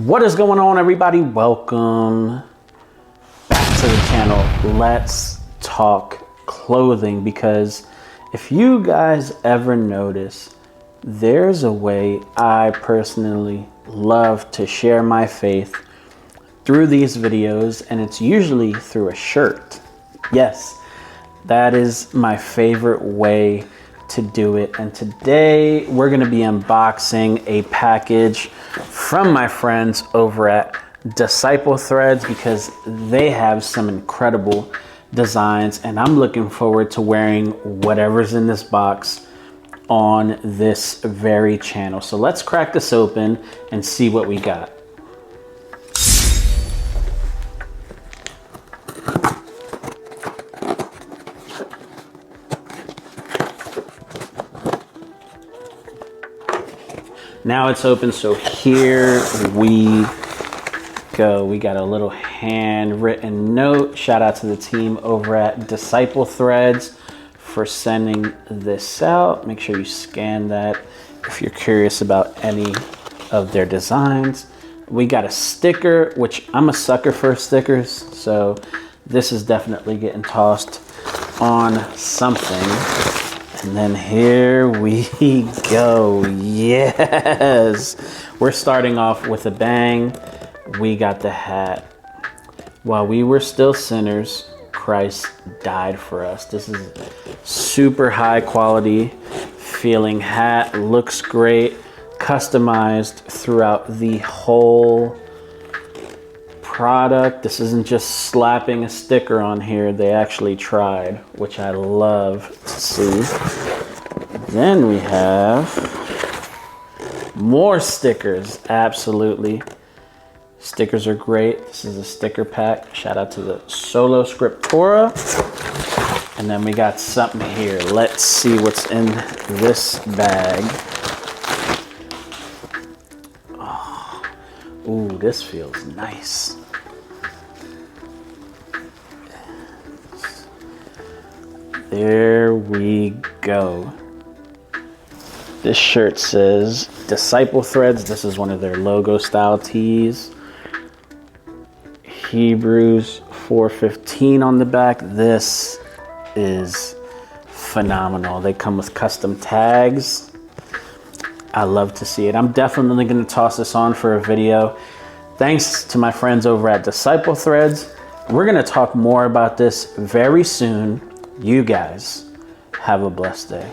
What is going on, everybody? Welcome back to the channel. Let's talk clothing, because if you guys ever notice, there's a way I personally love to share my faith through these videos, and it's usually through a shirt. Yes, that is my favorite way to do it. And today we're going to be unboxing a package from my friends over at Disciple Threads, because they have some incredible designs, and I'm looking forward to wearing whatever's in this box on this very channel. So let's crack this open and see what we got. Now it's open, so here we go. We got a little handwritten note. Shout out to the team over at Disciple Threads for sending this out. Make sure you scan that if you're curious about any of their designs. We got a sticker, which I'm a sucker for stickers, so this is definitely getting tossed on something. And then here we go. Yes, we're starting off with a bang. We got the hat. While we were still sinners, Christ died for us. This is super high quality feeling hat. Looks great. Customized throughout the whole product. This isn't just slapping a sticker on here. They actually tried, which I love to see. Then we have more stickers. Absolutely. Stickers are great. This is a sticker pack. Shout out to the Solo Scriptura. And then we got something here. Let's see what's in this bag. Oh, ooh, this feels nice. There we go. This shirt says Disciple Threads. This is one of their logo style tees. Hebrews 4:15 on the back. This is phenomenal. They come with custom tags. I love to see it. I'm definitely going to toss this on for a video. Thanks to my friends over at Disciple Threads. We're going to talk more about this very soon. You guys have a blessed day.